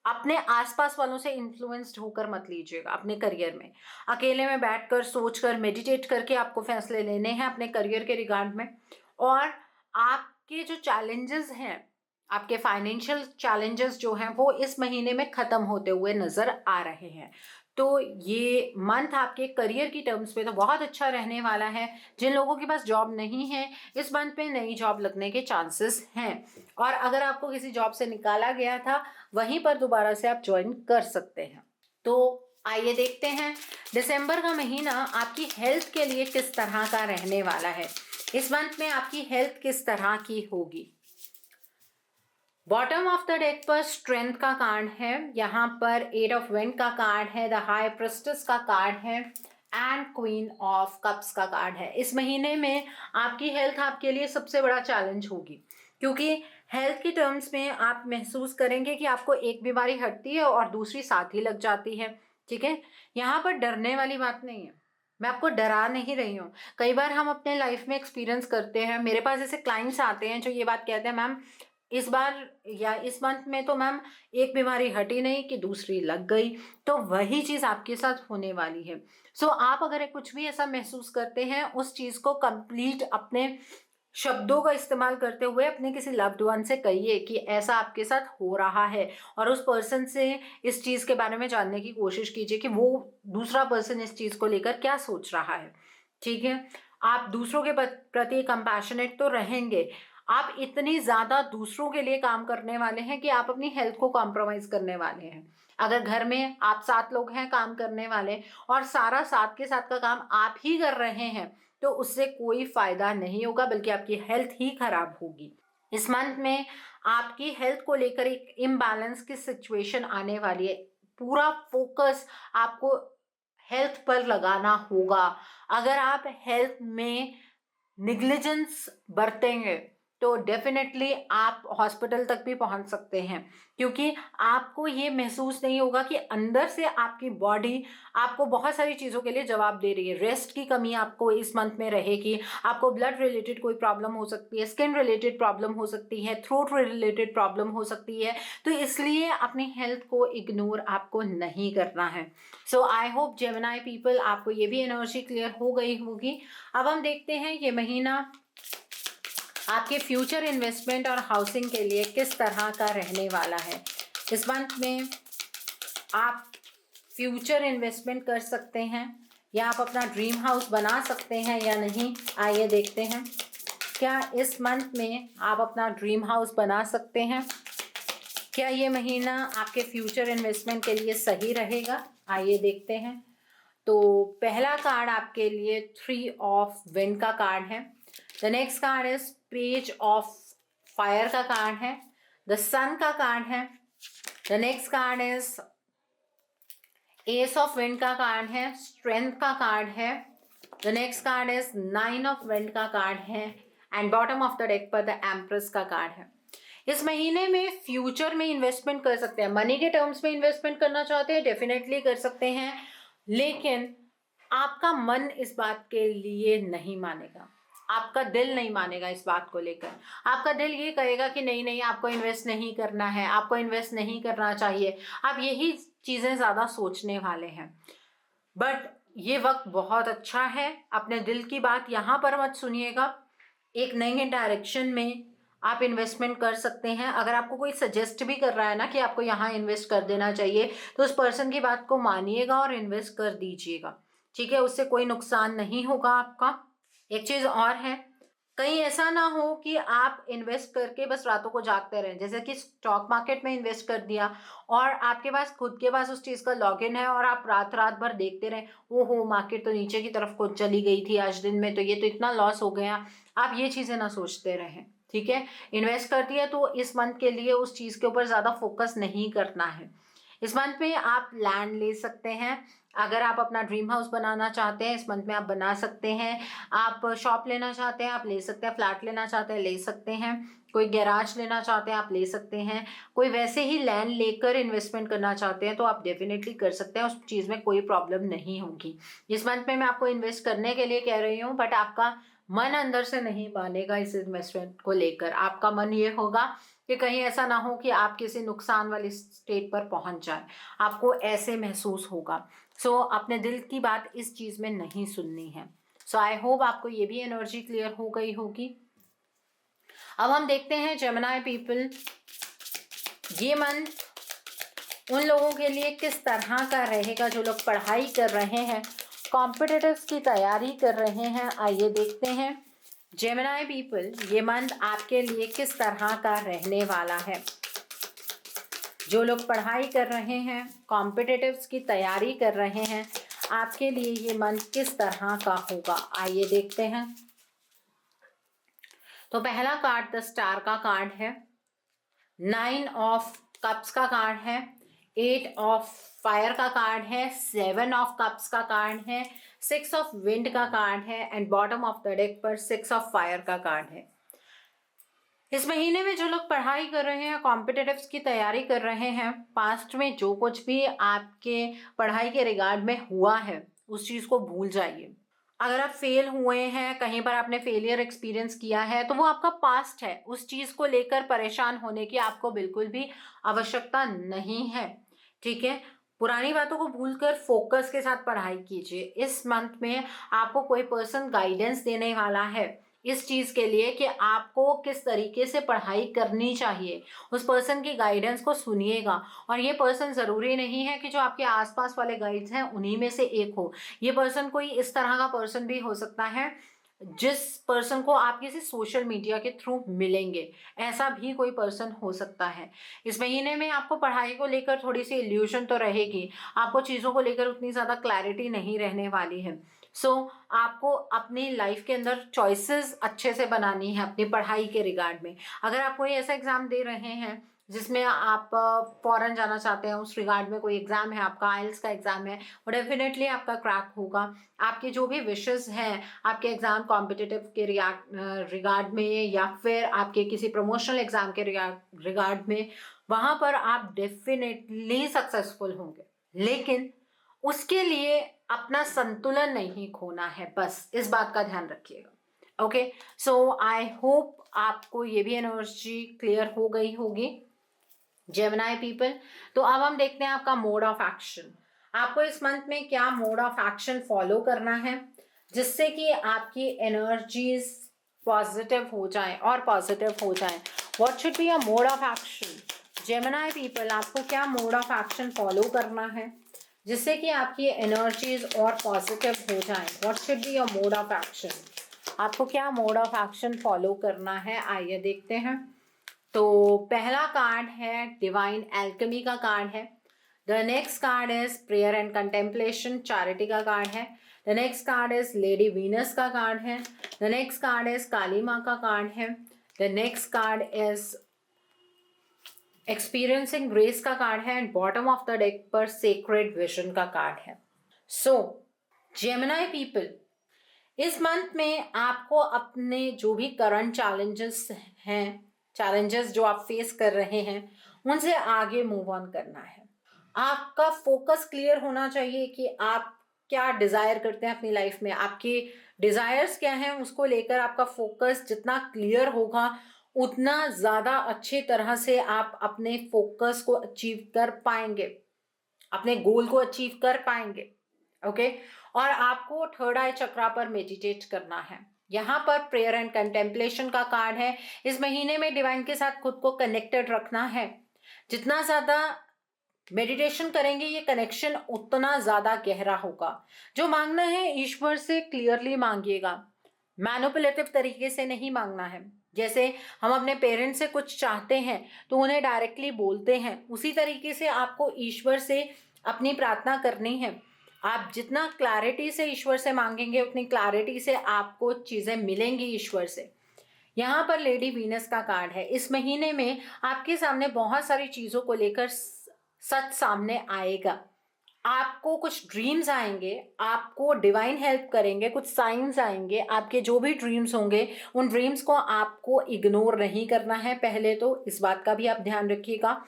अपने आसपास वालों से इन्फ्लुएंस्ड होकर मत लीजिएगा। अपने करियर में अकेले में बैठकर सोचकर मेडिटेट करके आपको फैसले लेने हैं अपने करियर के रिगार्ड में। और आप आपके जो चैलेंजेस हैं, आपके फाइनेंशियल चैलेंजेस जो हैं वो इस महीने में ख़त्म होते हुए नज़र आ रहे हैं। तो ये मंथ आपके करियर की टर्म्स पे तो बहुत अच्छा रहने वाला है। जिन लोगों के पास जॉब नहीं है, इस मंथ में नई जॉब लगने के चांसेस हैं। और अगर आपको किसी जॉब से निकाला गया था, वहीं पर दोबारा से आप ज्वाइन कर सकते हैं। तो आइए देखते हैं दिसंबर का महीना आपकी हेल्थ के लिए किस तरह का रहने वाला है। इस मंथ में आपकी हेल्थ किस तरह की होगी। बॉटम ऑफ द डेक पर स्ट्रेंथ का कार्ड है, यहाँ पर 8 ऑफ विंड का कार्ड है, द हाई प्रेस्टिस का कार्ड है एंड क्वीन ऑफ कप्स का कार्ड है। इस महीने में आपकी हेल्थ आपके लिए सबसे बड़ा चैलेंज होगी, क्योंकि हेल्थ की टर्म्स में आप महसूस करेंगे कि आपको एक बीमारी हटती है और दूसरी साथ ही लग जाती है। ठीक है, यहाँ पर डरने वाली बात नहीं है, मैं आपको डरा नहीं रही हूँ। कई बार हम अपने लाइफ में एक्सपीरियंस करते हैं, मेरे पास ऐसे क्लाइंट्स आते हैं जो ये बात कहते हैं, मैम इस बार या इस मंथ में तो मैम एक बीमारी हटी नहीं कि दूसरी लग गई। तो वही चीज़ आपके साथ होने वाली है। सो आप अगर कुछ भी ऐसा महसूस करते हैं, उस चीज़ को कंप्लीट अपने शब्दों का इस्तेमाल करते हुए अपने किसी लव्ड वन से कहिए कि ऐसा आपके साथ हो रहा है, और उस पर्सन से इस चीज़ के बारे में जानने की कोशिश कीजिए कि वो दूसरा पर्सन इस चीज़ को लेकर क्या सोच रहा है। ठीक है, आप दूसरों के प्रति कंपैशनेट तो रहेंगे, आप इतनी ज़्यादा दूसरों के लिए काम करने वाले हैं कि आप अपनी हेल्थ को कॉम्प्रोमाइज़ करने वाले हैं। अगर घर में आप 7 लोग हैं काम करने वाले और सारा 7 के 7 का काम आप ही कर रहे हैं, तो उससे कोई फ़ायदा नहीं होगा, बल्कि आपकी हेल्थ ही खराब होगी। इस मंथ में आपकी हेल्थ को लेकर एक इम्बैलेंस की सिचुएशन आने वाली है। पूरा फोकस आपको हेल्थ पर लगाना होगा। अगर आप हेल्थ में निग्लिजेंस बरतेंगे तो डेफिनेटली आप हॉस्पिटल तक भी पहुंच सकते हैं, क्योंकि आपको ये महसूस नहीं होगा कि अंदर से आपकी बॉडी आपको बहुत सारी चीज़ों के लिए जवाब दे रही है। रेस्ट की कमी आपको इस मंथ में रहेगी, आपको ब्लड रिलेटेड कोई प्रॉब्लम हो सकती है, स्किन रिलेटेड प्रॉब्लम हो सकती है, थ्रोट रिलेटेड प्रॉब्लम हो सकती है। तो इसलिए अपनी हेल्थ को इग्नोर आपको नहीं करना है। सो आई होप जेमिनाई पीपल आपको ये भी एनर्जी क्लियर हो गई होगी। अब हम देखते हैं ये महीना आपके फ्यूचर इन्वेस्टमेंट और हाउसिंग के लिए किस तरह का रहने वाला है। इस मंथ में आप फ्यूचर इन्वेस्टमेंट कर सकते हैं या आप अपना ड्रीम हाउस बना सकते हैं या नहीं। आइए देखते हैं, क्या इस मंथ में आप अपना ड्रीम हाउस बना सकते हैं। क्या ये महीना आपके फ्यूचर इन्वेस्टमेंट के लिए सही रहेगा। आइए देखते हैं। तो पहला कार्ड आपके लिए 3 ऑफ विंड का कार्ड है। The next card is page of fire का कार्ड है, द सन का कार्ड है। The next card is S of wind का कार्ड है, स्ट्रेंथ का कार्ड है। The next card is 9 of wind का कार्ड है and bottom of the deck पर द एम्प्रेस का कार्ड है। इस महीने में फ्यूचर में इन्वेस्टमेंट कर सकते हैं, मनी के टर्म्स में इन्वेस्टमेंट करना चाहते हैं डेफिनेटली कर सकते हैं, लेकिन आपका मन इस बात के लिए नहीं मानेगा, आपका दिल नहीं मानेगा इस बात को लेकर। आपका दिल ये कहेगा कि नहीं नहीं, आपको इन्वेस्ट नहीं करना है, आपको इन्वेस्ट नहीं करना चाहिए। आप यही चीज़ें ज़्यादा सोचने वाले हैं। बट ये वक्त बहुत अच्छा है, अपने दिल की बात यहाँ पर मत सुनिएगा। एक नई डायरेक्शन में आप इन्वेस्टमेंट कर सकते हैं। अगर आपको कोई सजेस्ट भी कर रहा है ना कि आपको यहाँ इन्वेस्ट कर देना चाहिए, तो उस पर्सन की बात को मानिएगा और इन्वेस्ट कर दीजिएगा। ठीक है, उससे कोई नुकसान नहीं होगा आपका। एक चीज़ और है, कहीं ऐसा ना हो कि आप इन्वेस्ट करके बस रातों को जागते रहें। जैसे कि स्टॉक मार्केट में इन्वेस्ट कर दिया और आपके पास खुद के पास उस चीज़ का लॉगिन है और आप रात रात भर देखते रहें, ओहो मार्केट तो नीचे की तरफ को चली गई थी आज दिन में, तो ये तो इतना लॉस हो गया। आप ये चीज़ें ना सोचते रहें। ठीक है, इन्वेस्ट कर दिया तो इस मंथ के लिए उस चीज़ के ऊपर ज़्यादा फोकस नहीं करना है। इस मंथ में आप लैंड ले सकते हैं। अगर आप अपना ड्रीम हाउस बनाना चाहते हैं, इस मंथ में आप बना सकते हैं। आप शॉप लेना चाहते हैं, आप ले सकते हैं। फ्लैट लेना चाहते हैं, ले सकते हैं। कोई गैराज लेना चाहते हैं, आप ले सकते हैं। कोई वैसे ही लैंड लेकर इन्वेस्टमेंट करना चाहते हैं तो आप डेफिनेटली कर सकते हैं, उस चीज़ में कोई प्रॉब्लम नहीं होगी। इस मंथ में मैं आपको इन्वेस्ट करने के लिए कह रही हूँ, बट आपका मन अंदर से नहीं मानेगा इस इन्वेस्टमेंट को लेकर। आपका मन ये होगा कि कहीं ऐसा ना हो कि आप किसी नुकसान वाली स्टेट पर पहुंच जाए, आपको ऐसे महसूस होगा। सो अपने दिल की बात इस चीज़ में नहीं सुननी है। सो आई होप आपको ये भी एनर्जी क्लियर हो गई होगी। अब हम देखते हैं जेमिनी पीपल, ये मंथ उन लोगों के लिए किस तरह का रहेगा जो लोग पढ़ाई कर रहे हैं, कॉम्पिटिटिव्स की तैयारी कर रहे हैं। आइए देखते हैं जेमिनी पीपल, ये मंथ आपके लिए किस तरह का रहने वाला है। जो लोग पढ़ाई कर रहे हैं, कॉम्पिटिटिव्स की तैयारी कर रहे हैं, आपके लिए ये मंथ किस तरह का होगा, आइए देखते हैं। तो पहला कार्ड द स्टार का कार्ड है, 9 ऑफ कप्स का कार्ड है, 8 ऑफ फायर का कार्ड है, 7 ऑफ कप्स का कार्ड है, 6 ऑफ विंड का कार्ड है and bottom of the deck पर 6 ऑफ फायर का कार्ड है। इस महीने में जो लोग पढ़ाई कर रहे हैं, कॉम्पिटिटिव्स की तैयारी कर रहे हैं, पास्ट में जो कुछ भी आपके पढ़ाई के रिगार्ड में हुआ है उस चीज़ को भूल जाइए। अगर आप फेल हुए हैं, कहीं पर आपने फेलियर एक्सपीरियंस किया है, तो वो आपका पास्ट है। उस चीज़ को लेकर परेशान होने की आपको बिल्कुल भी आवश्यकता नहीं है, ठीक है। पुरानी बातों को भूलकर फोकस के साथ पढ़ाई कीजिए। इस मंथ में आपको कोई पर्सन गाइडेंस देने वाला है इस चीज़ के लिए कि आपको किस तरीके से पढ़ाई करनी चाहिए। उस पर्सन की गाइडेंस को सुनिएगा, और ये पर्सन ज़रूरी नहीं है कि जो आपके आसपास वाले गाइड्स हैं उन्हीं में से एक हो। ये पर्सन कोई इस तरह का पर्सन भी हो सकता है जिस पर्सन को आप किसी सोशल मीडिया के थ्रू मिलेंगे, ऐसा भी कोई पर्सन हो सकता है। इस महीने में आपको पढ़ाई को लेकर थोड़ी सी इल्यूशन तो रहेगी, आपको चीज़ों को लेकर उतनी ज़्यादा क्लैरिटी नहीं रहने वाली है। आपको अपनी लाइफ के अंदर चॉइसेस अच्छे से बनानी है अपनी पढ़ाई के रिगार्ड में। अगर आप कोई ऐसा एग्ज़ाम दे रहे हैं जिसमें आप फॉरेन जाना चाहते हैं, उस रिगार्ड में कोई एग्ज़ाम है, आपका आइल्स का एग्ज़ाम है, वो डेफिनेटली आपका क्रैक होगा। आपके जो भी विशेस हैं आपके एग्ज़ाम कॉम्पिटिटिव के रिगार्ड में या फिर आपके किसी प्रमोशनल एग्ज़ाम के रिगार्ड में, वहाँ पर आप डेफिनेटली सक्सेसफुल होंगे। लेकिन उसके लिए अपना संतुलन नहीं खोना है, बस इस बात का ध्यान रखिएगा। ओके, सो आई होप आपको ये भी एनर्जी क्लियर हो गई होगी जेमिनी पीपल। तो अब हम देखते हैं आपका मोड ऑफ एक्शन। आपको इस मंथ में क्या मोड ऑफ एक्शन फॉलो करना है जिससे कि आपकी एनर्जीज पॉजिटिव हो जाए और पॉजिटिव हो जाए। What should be a mode of action? Gemini people, आपको क्या मोड ऑफ एक्शन फॉलो करना है जिससे कि आपकी एनर्जीज और पॉजिटिव हो जाएं। What should be your mode of action? आपको क्या मोड ऑफ एक्शन फॉलो करना है, आइए देखते हैं। तो पहला कार्ड है डिवाइन एल्केमी का कार्ड है। The next card is prayer and contemplation, charity का कार्ड है। The next card is lady Venus का कार्ड है। द नेक्स्ट कार्ड इज काली माँ का कार्ड है। The next card is experiencing grace का कार्ड है and bottom of the deck पर सेक्रेड विजन का कार्ड है। सो जेमिनी पीपल, इस मंथ में आपको अपने जो भी करंट चैलेंजेस हैं, चैलेंजेस जो आप फेस कर रहे हैं, उनसे आगे मूव ऑन करना है। आपका फोकस क्लियर होना चाहिए कि आप क्या डिज़ायर करते हैं अपनी लाइफ में, आपके डिज़ायर्स क्या हैं, उसको लेकर आपका फोकस जितना क्लियर होगा उतना ज़्यादा अच्छी तरह से आप अपने फोकस को अचीव कर पाएंगे, अपने गोल को अचीव कर पाएंगे। ओके, और आपको थर्ड आई चक्रा पर मेडिटेट करना है। यहाँ पर प्रेयर एंड कंटेम्पलेशन का कार्ड है। इस महीने में डिवाइन के साथ खुद को कनेक्टेड रखना है। जितना ज़्यादा मेडिटेशन करेंगे ये कनेक्शन उतना ज़्यादा गहरा होगा। जो मांगना है ईश्वर से क्लियरली मांगिएगा, मैनिपुलेटिव तरीके से नहीं मांगना है। जैसे हम अपने पेरेंट्स से कुछ चाहते हैं तो उन्हें डायरेक्टली बोलते हैं, उसी तरीके से आपको ईश्वर से अपनी प्रार्थना करनी है। आप जितना क्लैरिटी से ईश्वर से मांगेंगे उतनी क्लैरिटी से आपको चीज़ें मिलेंगी ईश्वर से। यहाँ पर लेडी वीनस का कार्ड है। इस महीने में आपके सामने बहुत सारी चीज़ों को लेकर सच सामने आएगा। आपको कुछ ड्रीम्स आएंगे, आपको डिवाइन हेल्प करेंगे, कुछ साइंस आएंगे। आपके जो भी ड्रीम्स होंगे उन ड्रीम्स को आपको इग्नोर नहीं करना है, पहले तो इस बात का भी आप ध्यान रखिएगा।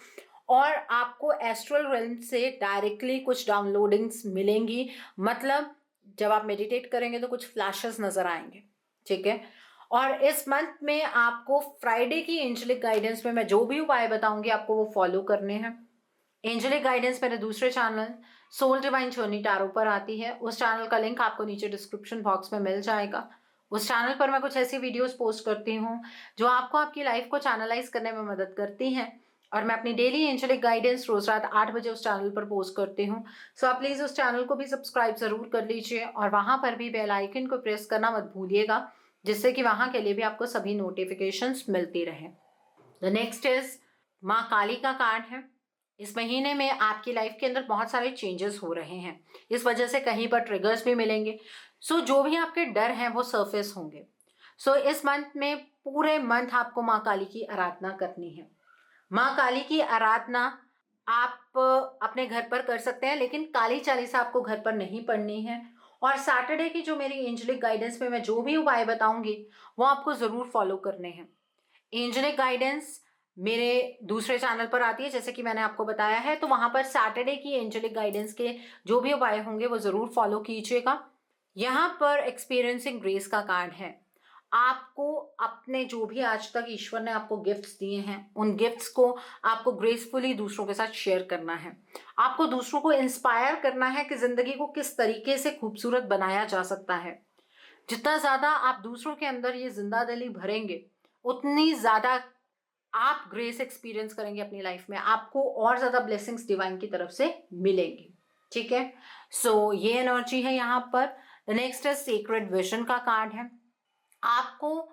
और आपको एस्ट्रल रेल्म से डायरेक्टली कुछ डाउनलोडिंग्स मिलेंगी, मतलब जब आप मेडिटेट करेंगे तो कुछ फ्लैशेस नज़र आएंगे, ठीक है। और इस मंथ में आपको फ्राइडे की एंजेलिक गाइडेंस में मैं जो भी उपाय बताऊंगी आपको वो फॉलो करने हैं। एंजेलिक गाइडेंस मेरे दूसरे channel soul divine journey tarot पर आती है, उस चैनल का लिंक आपको नीचे डिस्क्रिप्शन बॉक्स में मिल जाएगा। उस चैनल पर मैं कुछ ऐसी वीडियोस पोस्ट करती हूँ जो आपको आपकी लाइफ को चैनलाइज करने में मदद करती हैं। और मैं अपनी डेली एंजेलिक गाइडेंस रोज रात 8 बजे उस चैनल पर पोस्ट करती हूँ। सो आप प्लीज़ उस चैनल को भी सब्सक्राइब ज़रूर कर लीजिए और वहाँ पर भी बेल आइकन को प्रेस करना मत भूलिएगा, जिससे कि वहाँ के लिए भी आपको सभी नोटिफिकेशंस मिलती रहे। द नेक्स्ट इज माँ काली का कार्ड है। इस महीने में आपकी लाइफ के अंदर बहुत सारे चेंजेस हो रहे हैं, इस वजह से कहीं पर ट्रिगर्स भी मिलेंगे। सो जो भी आपके डर हैं वो सरफेस होंगे। सो इस मंथ में पूरे मंथ आपको माँ काली की आराधना करनी है। माँ काली की आराधना आप अपने घर पर कर सकते हैं, लेकिन काली चालीसा आपको घर पर नहीं पढ़नी है। और सैटरडे की जो मेरी एंजेलिक गाइडेंस में मैं जो भी उपाय बताऊंगी वो आपको ज़रूर फॉलो करने हैं। एंजेलिक गाइडेंस मेरे दूसरे चैनल पर आती है, जैसे कि मैंने आपको बताया है, तो वहां पर सैटरडे की एंजेलिक गाइडेंस के जो भी उपाय होंगे वो ज़रूर फॉलो कीजिएगा। यहाँ पर एक्सपीरियंसिंग ग्रेस का कार्ड है। आपको अपने जो भी आज तक ईश्वर ने आपको गिफ्ट्स दिए हैं उन गिफ्ट्स को आपको ग्रेसफुली दूसरों के साथ शेयर करना है। आपको दूसरों को इंस्पायर करना है कि जिंदगी को किस तरीके से खूबसूरत बनाया जा सकता है। जितना ज़्यादा आप दूसरों के अंदर ये जिंदा दिली भरेंगे उतनी ज़्यादा आप ग्रेस एक्सपीरियंस करेंगे अपनी लाइफ में, आपको और ज़्यादा ब्लेसिंग्स डिवाइन की तरफ से मिलेंगी। ठीक है, सो ये एनर्जी है यहाँ पर। नेक्स्ट है सीक्रेट विजन का कार्ड है। आपको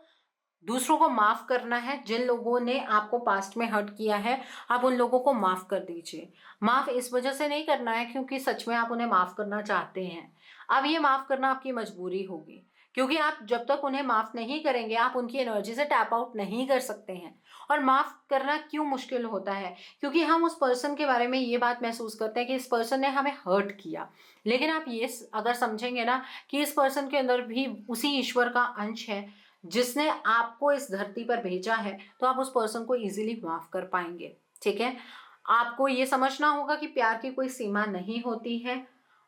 दूसरों को माफ करना है। जिन लोगों ने आपको पास्ट में हर्ट किया है आप उन लोगों को माफ कर दीजिए। माफ इस वजह से नहीं करना है क्योंकि सच में आप उन्हें माफ करना चाहते हैं। अब ये माफ करना आपकी मजबूरी होगी, क्योंकि आप जब तक उन्हें माफ नहीं करेंगे आप उनकी एनर्जी से टैप आउट नहीं कर सकते हैं। और माफ करना क्यों मुश्किल होता है, क्योंकि हम उस पर्सन के बारे में ये बात महसूस करते हैं कि इस पर्सन ने हमें हर्ट किया। लेकिन आप ये अगर समझेंगे ना कि इस पर्सन के अंदर भी उसी ईश्वर का अंश है जिसने आपको इस धरती पर भेजा है, तो आप उस पर्सन को इजीली माफ कर पाएंगे। ठीक है, आपको ये समझना होगा कि प्यार की कोई सीमा नहीं होती है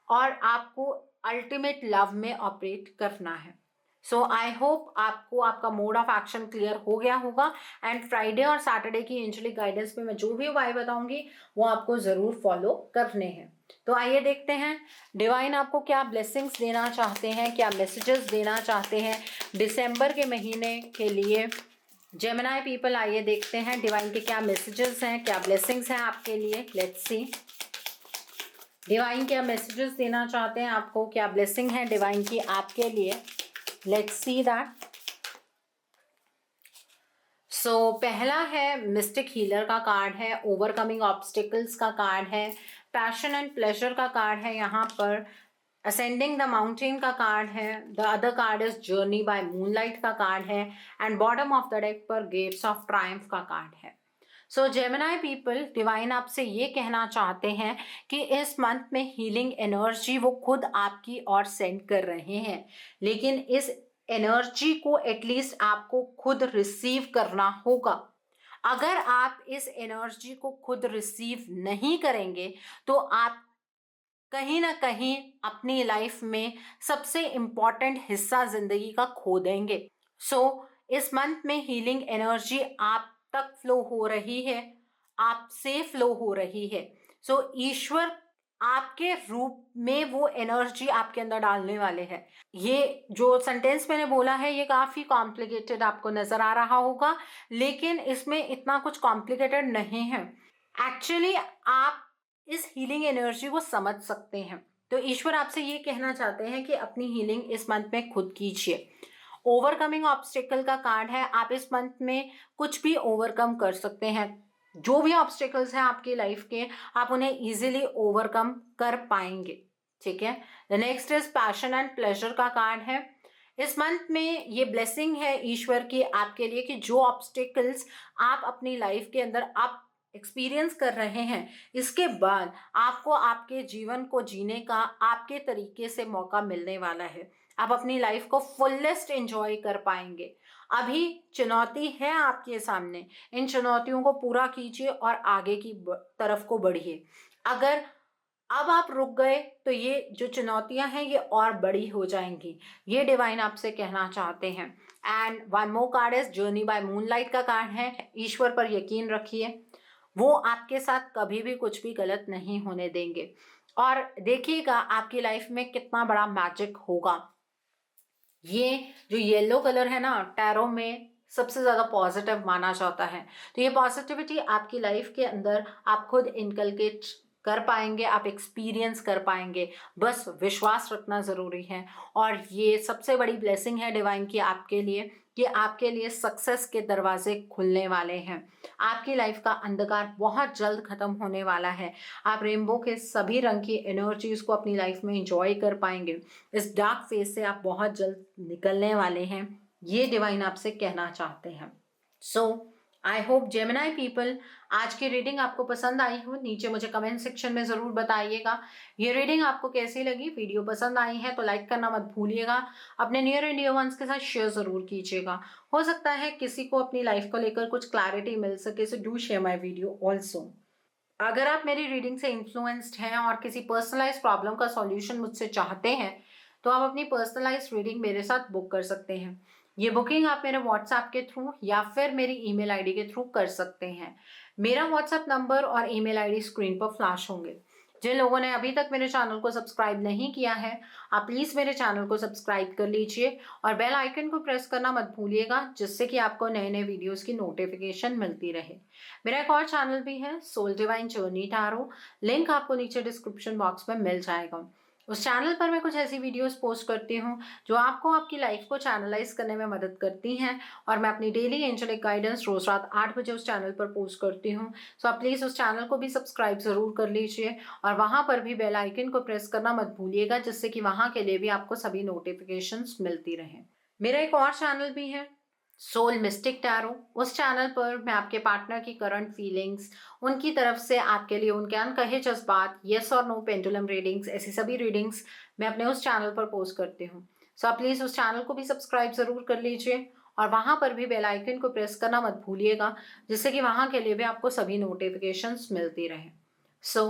और आपको अल्टीमेट लव में ऑपरेट करना है। सो आई होप आपको आपका मोड ऑफ एक्शन क्लियर हो गया होगा। एंड फ्राइडे और सैटरडे की एंजेलिक गाइडेंस में मैं जो भी उपाय बताऊंगी वो आपको ज़रूर फॉलो करने हैं। तो आइए देखते हैं डिवाइन आपको क्या ब्लेसिंग्स देना चाहते हैं, क्या मैसेजेस देना चाहते हैं दिसंबर के महीने के लिए। जेमिनी पीपल, आइए देखते हैं डिवाइन के क्या मैसेजेस हैं, क्या ब्लेसिंग्स हैं आपके लिए। लेट्स सी डिवाइन क्या मैसेजेस देना चाहते हैं आपको, क्या ब्लेसिंग है डिवाइन की आपके लिए। Let's see that. सो पहला है मिस्टिक हीलर का कार्ड है, ओवरकमिंग ऑब्स्टिकल्स का कार्ड है, पैशन एंड प्लेजर का कार्ड है यहाँ पर, असेंडिंग द माउंटेन का कार्ड है, the other card is journey by moonlight का कार्ड है, and bottom of the deck पर गेट्स ऑफ ट्रायम्फ का कार्ड है। सो जेमिनी पीपल, डिवाइन आपसे ये कहना चाहते हैं कि इस मंथ में हीलिंग एनर्जी वो खुद आपकी ओर सेंड कर रहे हैं, लेकिन इस एनर्जी को एटलीस्ट आपको खुद रिसीव करना होगा। अगर आप इस एनर्जी को खुद रिसीव नहीं करेंगे तो आप कहीं ना कहीं अपनी लाइफ में सबसे इम्पॉर्टेंट हिस्सा जिंदगी का खो देंगे। सो इस मंथ में हीलिंग एनर्जी आप तक फ्लो हो रही है, आपसे फ्लो हो रही है। सो ईश्वर आपके रूप में वो एनर्जी आपके अंदर डालने वाले हैं। ये जो सेंटेंस मैंने बोला है ये काफ़ी कॉम्प्लिकेटेड आपको नज़र आ रहा होगा, लेकिन इसमें इतना कुछ कॉम्प्लिकेटेड नहीं है। एक्चुअली आप इस हीलिंग एनर्जी को समझ सकते हैं। तो ईश्वर आपसे ये कहना चाहते हैं कि अपनी हीलिंग इस मंथ में खुद कीजिए। ओवरकमिंग ऑब्स्टिकल का कार्ड है, आप इस मंथ में कुछ भी ओवरकम कर सकते हैं। जो भी ऑब्स्टिकल्स हैं आपकी लाइफ के आप उन्हें इजीली ओवरकम कर पाएंगे। ठीक है, the next is passion and pleasure का कार्ड है। इस मंथ में ये ब्लेसिंग है ईश्वर की आपके लिए कि जो ऑब्स्टिकल्स आप अपनी लाइफ के अंदर आप एक्सपीरियंस कर रहे हैं, इसके बाद आपको आपके जीवन को जीने का आपके तरीके से मौका मिलने वाला है। आप अपनी लाइफ को फुलेस्ट एंजॉय कर पाएंगे। अभी चुनौती है आपके सामने, इन चुनौतियों को पूरा कीजिए और आगे की तरफ को बढ़िए। अगर अब आप रुक गए तो ये जो चुनौतियां हैं ये और बड़ी हो जाएंगी, ये डिवाइन आपसे कहना चाहते हैं। And one more card is journey by moonlight का कार्ड है। ईश्वर पर यकीन रखिए, वो आपके साथ कभी भी कुछ भी गलत नहीं होने देंगे और देखिएगा आपकी लाइफ में कितना बड़ा मैजिक होगा। ये जो येलो कलर है ना, टैरो में सबसे ज़्यादा पॉजिटिव माना जाता है। तो ये पॉजिटिविटी आपकी लाइफ के अंदर आप खुद इनकलकेट कर पाएंगे, आप एक्सपीरियंस कर पाएंगे। बस विश्वास रखना ज़रूरी है। और ये सबसे बड़ी ब्लेसिंग है डिवाइन की आपके लिए, कि आपके लिए सक्सेस के दरवाजे खुलने वाले हैं। आपकी लाइफ का अंधकार बहुत जल्द खत्म होने वाला है। आप रेनबो के सभी रंग की एनर्जीज को अपनी लाइफ में एंजॉय कर पाएंगे। इस डार्क फेज से आप बहुत जल्द निकलने वाले हैं, ये डिवाइन आपसे कहना चाहते हैं। सो आई होप जेमिनाई पीपल, आज की रीडिंग आपको पसंद आई हो। नीचे मुझे कमेंट सेक्शन में ज़रूर बताइएगा ये रीडिंग आपको कैसी लगी। वीडियो पसंद आई है तो लाइक करना मत भूलिएगा। अपने नियर एंड डियर वंस के साथ शेयर ज़रूर कीजिएगा। हो सकता है किसी को अपनी लाइफ को लेकर कुछ क्लैरिटी मिल सके। So do share my video also. अगर आप मेरी रीडिंग से इन्फ्लुएंस्ड हैं और किसी पर्सनलाइज प्रॉब्लम का सॉल्यूशन मुझसे चाहते हैं, तो आप अपनी पर्सनलाइज रीडिंग मेरे साथ बुक कर सकते हैं। ये बुकिंग आप मेरे व्हाट्सएप के थ्रू या फिर मेरी ईमेल आईडी के थ्रू कर सकते हैं। मेरा व्हाट्सएप नंबर और ईमेल आईडी स्क्रीन पर फ्लैश होंगे। जिन लोगों ने अभी तक मेरे चैनल को सब्सक्राइब नहीं किया है, आप प्लीज़ मेरे चैनल को सब्सक्राइब कर लीजिए और बेल आइकन को प्रेस करना मत भूलिएगा, जिससे कि आपको नए नए वीडियोस की नोटिफिकेशन मिलती रहे। मेरा एक और चैनल भी है, soul divine journey tarot. Link आपको नीचे डिस्क्रिप्शन बॉक्स में मिल जाएगा। उस चैनल पर मैं कुछ ऐसी वीडियोस पोस्ट करती हूँ जो आपको आपकी लाइफ को चैनलाइज करने में मदद करती हैं। और मैं अपनी डेली एंजेलिक गाइडेंस रोज रात 8 बजे उस चैनल पर पोस्ट करती हूँ। सो आप प्लीज़ उस चैनल को भी सब्सक्राइब ज़रूर कर लीजिए और वहाँ पर भी बेल आइकन को प्रेस करना मत भूलिएगा, जिससे कि वहाँ के लिए भी आपको सभी नोटिफिकेशंस मिलती रहें। मेरा एक और चैनल भी है, सोल मिस्टिक टैरो। उस चैनल पर मैं आपके पार्टनर की करंट फीलिंग्स, उनकी तरफ से आपके लिए उनके अनकहे जज्बात, येस और नो पेंडुलम रीडिंग्स, ऐसी सभी रीडिंग्स मैं अपने उस चैनल पर पोस्ट करती हूँ। सो आप प्लीज़ उस चैनल को भी सब्सक्राइब ज़रूर कर लीजिए और वहाँ पर भी बेल आइकन को प्रेस करना मत भूलिएगा, जिससे कि वहाँ के लिए भी आपको सभी नोटिफिकेशंस मिलती रहें। सो